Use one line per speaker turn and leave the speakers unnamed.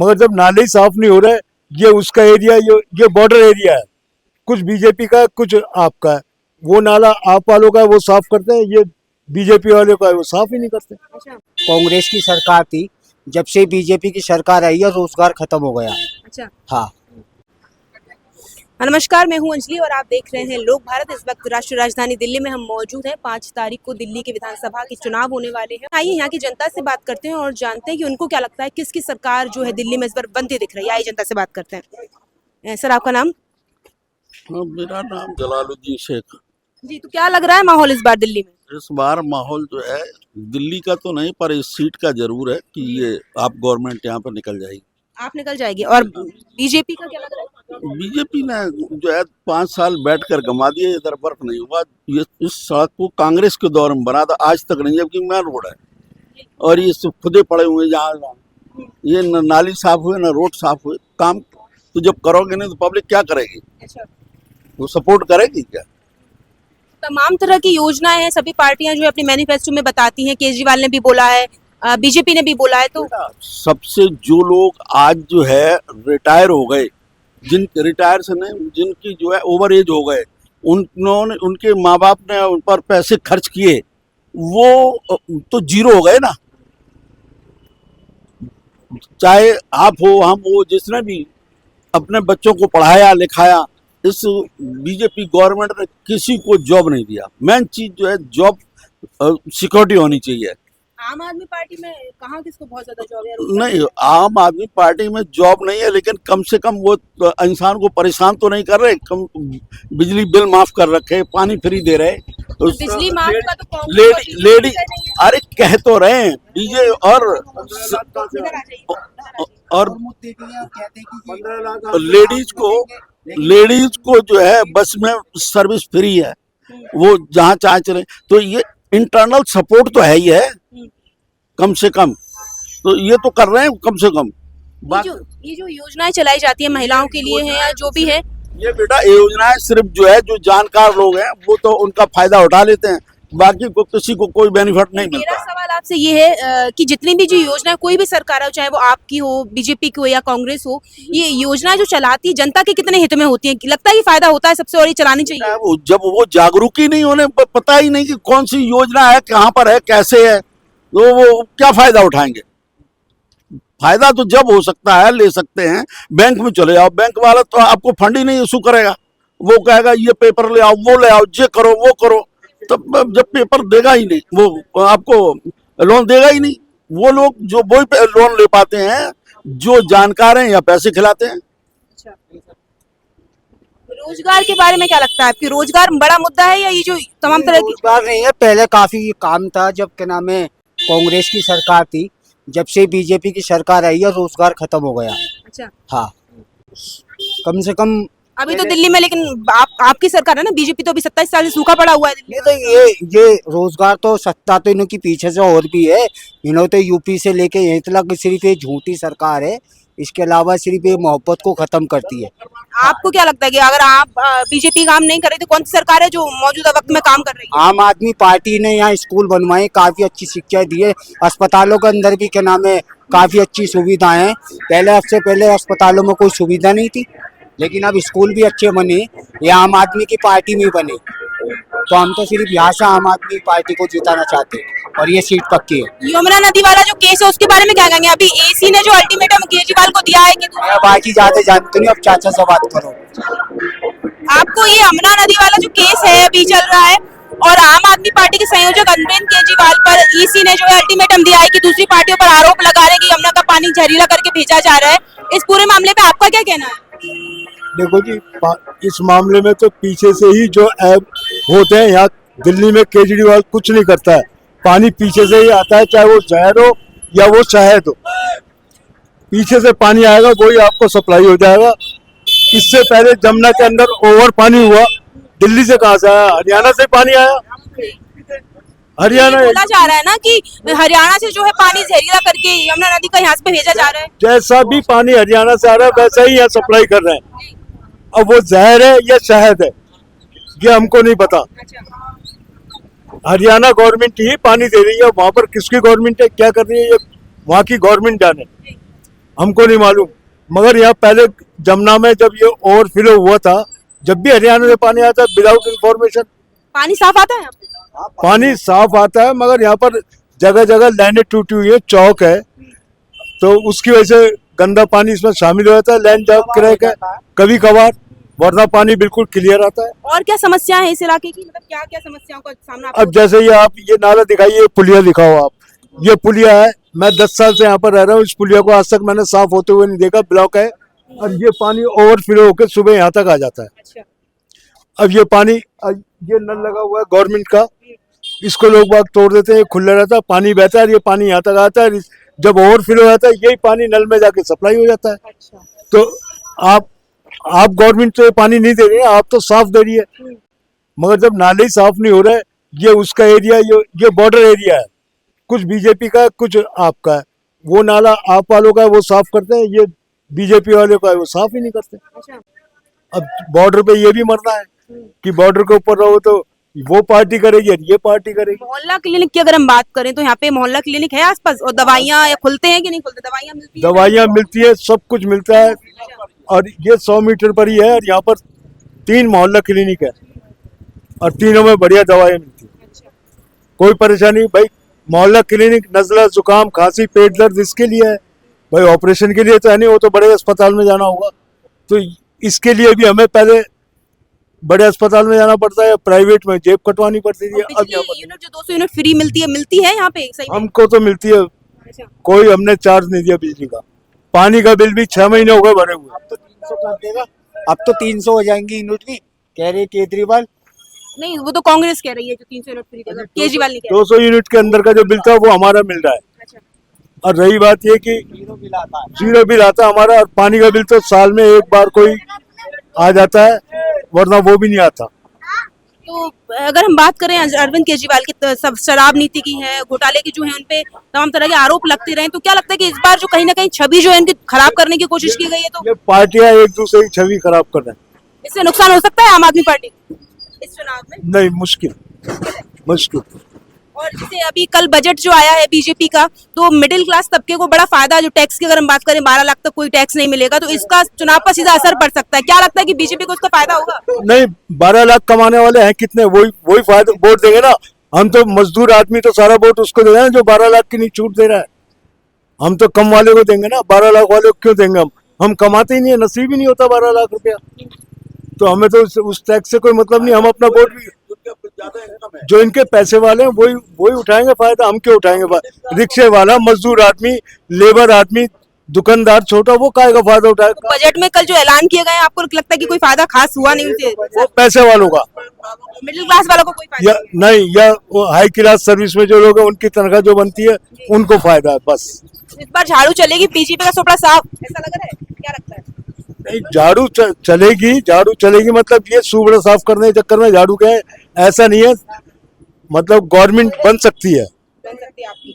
मगर जब नाले ही साफ नहीं हो रहे, ये उसका एरिया, ये बॉर्डर एरिया है, कुछ बीजेपी का कुछ आपका है, वो नाला आप वालों का है वो साफ करते हैं, ये बीजेपी वालों का है वो साफ ही नहीं करते।
अच्छा
कांग्रेस की सरकार थी, जब से बीजेपी की सरकार आई है रोजगार खत्म हो गया।
अच्छा।
हाँ,
नमस्कार, मैं हूं अंजलि और आप देख रहे हैं लोक भारत। इस वक्त राष्ट्रीय राजधानी दिल्ली में हम मौजूद हैं। 5 तारीख को दिल्ली के विधानसभा के चुनाव होने वाले हैं। आइए यहाँ की जनता से बात करते हैं और जानते हैं कि उनको क्या लगता है, किसकी सरकार जो है दिल्ली में इस बार बनती दिख रही है। आइए जनता से बात करते हैं। सर, आपका नाम?
मेरा नाम जलालुद्दीन शेख।
जी, तो क्या लग रहा है माहौल इस बार दिल्ली में?
इस बार माहौल जो है दिल्ली का तो नहीं, पर इस सीट का जरूर है कि ये आप गवर्नमेंट यहाँ पर निकल जाएगी।
आप निकल जाएगी। और बीजेपी का क्या लग रहा है?
बीजेपी ने जो है 5 साल बैठकर गंवा दिए, इधर वर्क नहीं हुआ। ये इस सड़क को कांग्रेस के दौर में बना था, आज तक नहीं, जबकि मेन रोड है और ये सब खुदे पड़े हुए जहाँ ये न नाली साफ हुए न रोड साफ हुए। काम तो जब करोगे नहीं तो पब्लिक क्या करेगी?
अच्छा।
वो सपोर्ट करेगी क्या?
तमाम तरह की योजनाएं हैं, सभी पार्टियां जो है अपनी मैनिफेस्टो में बताती हैं। केजरीवाल ने भी बोला है, बीजेपी ने भी बोला है। तो
सबसे जो लोग आज जो है रिटायर हो गए, जिन रिटायर से नहीं, जिनकी जो है ओवर एज हो गए, उन्होंने, उनके माँ बाप ने उन पर पैसे खर्च किए, वो तो जीरो हो गए ना। चाहे आप हो, हम हो, जिसने भी अपने बच्चों को पढ़ाया लिखाया, इस बीजेपी गवर्नमेंट ने किसी को जॉब नहीं दिया। मेन चीज जो है जॉब सिक्योरिटी होनी चाहिए।
आम आदमी पार्टी में कहाँ किसको बहुत ज्यादा जॉब है?
नहीं, आम आदमी पार्टी में जॉब नहीं है, लेकिन कम से कम वो इंसान को परेशान तो नहीं कर रहे। कम बिजली बिल माफ कर रखे, पानी फ्री दे रहे।
बिजली माफ का तो
लेडी अरे कह तो रहे हैं बीजे और लेडीज को जो है बस में सर्विस फ्री है, वो जहाँ चाहे चले। तो ये इंटरनल सपोर्ट तो है ही है कम से कम, तो ये तो कर रहे हैं कम से कम।
ये जो योजनाएं चलाई जाती है महिलाओं के लिए है या जो भी है,
ये बेटा योजनाएं सिर्फ जो है जो जानकार लोग हैं वो तो उनका फायदा उठा लेते हैं, बाकी को किसी को कोई बेनिफिट नहीं मिलता।
मेरा सवाल आपसे ये है कि जितनी भी जो योजना कोई भी सरकार हो, चाहे वो आपकी हो, बीजेपी की हो या कांग्रेस हो, ये योजना जो चलाती है जनता के कितने हित में होती है? लगता है कि फायदा होता है सबसे, और ये चलानी चाहिए।
जब वो जागरूक ही नहीं होने, पता ही नहीं कि कौन सी योजना है, कहाँ पर है, कैसे है, तो वो क्या फायदा उठाएंगे? फायदा तो जब हो सकता है, ले सकते हैं। बैंक में चले जाओ, बैंक वाला तो आपको फंड ही नहीं इशू करेगा, वो कहेगा ये पेपर ले आओ, वो ले आओ, ये करो, वो करो। तब जब पेपर देगा ही नहीं, वो आपको लोन देगा ही नहीं। वो लोग जो वही लोन ले पाते हैं जो जानकार हैं या पैसे खिलाते हैं।
रोजगार के बारे में क्या लगता है आपकी? रोजगार बड़ा मुद्दा है या ये जो तमाम तरह की?
रोजगार नहीं है, पहले काफी काम था जब क्या नाम है कांग्रेस की सरकार थी, जब से बीजेपी की सरकार आई है रोजगार खत्म हो गया।
अच्छा।
हाँ, कम से कम
अभी तो दिल्ली में, लेकिन आपकी सरकार है ना, बीजेपी तो अभी 27 साल से सूखा पड़ा हुआ है दिल्ली।
ये तो ये रोजगार तो सत्ता तो इनकी पीछे से और भी है। इन्होंने तो यूपी से लेके यहीं तक सिर्फ ये झूठी सरकार है, इसके अलावा सिर्फ ये मोहब्बत को खत्म करती है।
आपको क्या लगता है कि अगर आप बीजेपी काम नहीं करे तो कौन सी सरकार है जो मौजूदा वक्त में काम कर रही है?
आम आदमी पार्टी ने यहाँ स्कूल बनवाए, काफी अच्छी शिक्षा दी है, अस्पतालों के अंदर भी क्या नाम है काफी अच्छी सुविधाएं हैं। सबसे पहले अस्पतालों में कोई सुविधा नहीं थी, लेकिन अब स्कूल भी अच्छे बने, ये आम आदमी की पार्टी में बने। तो हम तो सिर्फ यहाँ से आम आदमी पार्टी को जिताना चाहते हैं और ये सीट पक्की है।
यमुना नदी वाला जो केस है उसके बारे में क्या कहेंगे? अभी एसी ने जो अल्टीमेटम केजरीवाल को दिया है कि
मैं बाकी ज्यादा जानते नहीं, अब चाचा से बात करो।
आपको ये यमुना नदी वाला जो केस है अभी चल रहा है और आम आदमी पार्टी के संयोजक अरविंद केजरीवाल पर ईसी ने जो है अल्टीमेटम दिया है कि दूसरी पार्टियों पर आरोप लगा रहे कि यमुना का पानी जहरीला करके भेजा जा रहा है, इस पूरे मामले पे आपका क्या कहना है?
देखो जी, इस मामले में तो पीछे से ही जो ऐप होते हैं, यहाँ दिल्ली में केजरीवाल कुछ नहीं करता है, पानी पीछे से ही आता है, चाहे वो जहर हो या वो शहद हो, पीछे से पानी आएगा, वही आपको सप्लाई हो जाएगा। इससे पहले जमुना के अंदर ओवर पानी हुआ, दिल्ली से कहाँ से आया? हरियाणा से पानी आया। हरियाणा
बोला जा रहा है ना कि हरियाणा से जो है पानी जहरीला करके यमुना नदी का यहाँ पे भेजा जा रहा है।
जैसा भी पानी हरियाणा से आ रहा है वैसा ही यहाँ सप्लाई कर रहे हैं। अब वो जहर है या शहद है ये हमको नहीं पता। हरियाणा गवर्नमेंट ही पानी दे रही है, वहां पर किसकी गवर्नमेंट है, क्या कर रही है, ये वहाँ की गवर्नमेंट जाने। हमको नहीं मालूम। मगर यहाँ पहले जमुना में जब ये ओवरफ्लो हुआ था, जब भी हरियाणा से पानी आता है विदाउट इंफॉर्मेशन,
पानी साफ आता है यहाँ पे?
पानी साफ आता है, मगर यहाँ पर जगह जगह लाइनें टूटी हुई है, चौक है, तो उसकी वजह से गंदा पानी इसमें शामिल हो जाता है, लाइन जब क्रैक है कभी कभार, वरना पानी बिल्कुल क्लियर आता है।
और क्या समस्या है इस इलाके की, मतलब क्या क्या समस्याओं का सामना आपको
अब जैसे ये आप ये नाला दिखाइए, पुलिया दिखाओ आप, ये पुलिया है, मैं 10 साल से यहाँ पर रह रहा हूँ, इस पुलिया को आज तक मैंने साफ होते हुए नहीं देखा, ब्लॉक है, और ये पानी ओवरफ्लो होकर सुबह यहाँ तक आ जाता है।
अच्छा,
अब ये पानी, ये नल लगा हुआ है गवर्नमेंट का, इसको लोग बाग तोड़ देते हैं, खुला रहता है, पानी बहता है, ये पानी यहाँ तक आता है, जब ओवरफ्लो हो जाता है यही पानी नल में जाके सप्लाई हो जाता है।
अच्छा,
तो आप गवर्नमेंट तो ये पानी नहीं दे रही है, आप तो साफ दे रही है, मगर जब नाले ही साफ नहीं हो रहे, ये उसका एरिया, ये बॉर्डर एरिया है, कुछ बीजेपी का है, कुछ आपका है, वो नाला आप वालों का है, वो साफ करते हैं, ये बीजेपी वाले का है, वो साफ ही नहीं करते।
अच्छा,
अब बॉर्डर पे ये भी मरना है कि बॉर्डर के ऊपर रहो तो वो पार्टी करेगी और ये पार्टी करेगी।
मोहल्ला क्लिनिक की अगर हम बात करें तो यहाँ पे मोहल्ला क्लिनिक है आसपास, और दवाइयाँ या खुलते हैं कि नहीं खुलते? दवाइयाँ मिलती हैं?
दवाइयाँ मिलती है, सब कुछ मिलता है, और ये 100 मीटर पर ही है, और यहाँ पर 3 मोहल्ला क्लिनिक है, और तीनों में बढ़िया दवाइयाँ मिलती है,
अच्छा,
कोई परेशानी। भाई मोहल्ला क्लिनिक नजला जुकाम खांसी पेट दर्द इसके लिए है, भाई ऑपरेशन के लिए तो है नहीं, वो तो बड़े अस्पताल में जाना होगा, तो इसके लिए भी हमें पहले बड़े अस्पताल में जाना पड़ता है, प्राइवेट में जेब कटवानी पड़ती थी। अब यहाँ
बिजली यूनिट जो 200 यूनिट फ्री मिलती है यहाँ पे सही
पर
में?
हमको तो मिलती है,
अच्छा,
कोई हमने चार्ज नहीं दिया बिजली का, पानी का बिल भी 6 महीने हो गए भरे हुए।
अब तो 300 कर देगा, अब तो 300 हो जाएंगी यूनिट की, कह रहे केजरीवाल।
नहीं वो तो कांग्रेस कह रही है जो 300 यूनिट फ्री देगा, केजरीवाल नहीं कह रहा।
200 यूनिट के अंदर का जो बिल था वो हमारा मिल रहा है,
अच्छा,
और रही बात ये कि
जीरो बिल आता है।
जीरो बिल आता है हमारा, और पानी का बिल तो साल में एक बार कोई आ जाता है, वरना वो भी नहीं आता।
तो अगर हम बात करें अरविंद केजरीवाल की, सब शराब नीति की है, घोटाले की जो है, उनपे तमाम तरह के आरोप लगते रहे, तो क्या लगता है कि इस बार जो कहीं ना कहीं छवि जो है इनकी खराब करने की कोशिश की गई है, तो
ये पार्टियां एक दूसरे की छवि खराब कर रहे हैं।
इससे नुकसान हो सकता है आम आदमी पार्टी को इस चुनाव में?
नहीं, मुश्किल मुश्किल।
और जैसे अभी कल बजट जो आया है बीजेपी का, तो मिडिल क्लास तबके को बड़ा फायदा, जो टैक्स की अगर हम बात करें 12 लाख तक कोई टैक्स नहीं मिलेगा, तो इसका चुनाव पर सीधा असर पड़ सकता है। क्या लगता है कि बीजेपी को उसका फायदा होगा?
नहीं, 12 लाख कमाने वाले हैं कितने, वही फायदा वोट देंगे ना। हम तो मजदूर आदमी तो सारा वोट उसको देगा ना जो 12 लाख की नहीं छूट दे रहा है। हम तो कम वाले को देंगे ना, 12 लाख वाले को क्यों देंगे? हम कमाते ही नहीं है, नसीब ही नहीं होता 12 लाख रुपया, तो हमें तो उस टैक्स से कोई मतलब नहीं। हम अपना वोट भी, जो इनके पैसे वाले हैं वही उठाएंगे फायदा, हम क्यों उठाएंगे? रिक्शे वाला, मजदूर आदमी, लेबर आदमी, दुकानदार छोटा, वो काहे का फायदा उठाएगा?
बजट में कल जो ऐलान किए गए हैं, आपको लगता है कि कोई फायदा खास हुआ नहीं उनसे?
वो पैसे वालों का,
मिडिल क्लास वालों को कोई फायदा
या नहीं, या वो हाई क्लास सर्विस में जो लोग हैं उनकी तनख्वाह जो बनती है उनको फायदा है बस।
नहीं? इस बार झाड़ू चलेगी, बीजेपी का सुपड़ा साफ, ऐसा लग रहा है? क्या लगता है?
नहीं, झाड़ू चलेगी मतलब ये सूबड़ा साफ करने के चक्कर में झाड़ू क्या है, ऐसा नहीं है, मतलब गवर्नमेंट बन सकती है।
बन सकती है आपकी?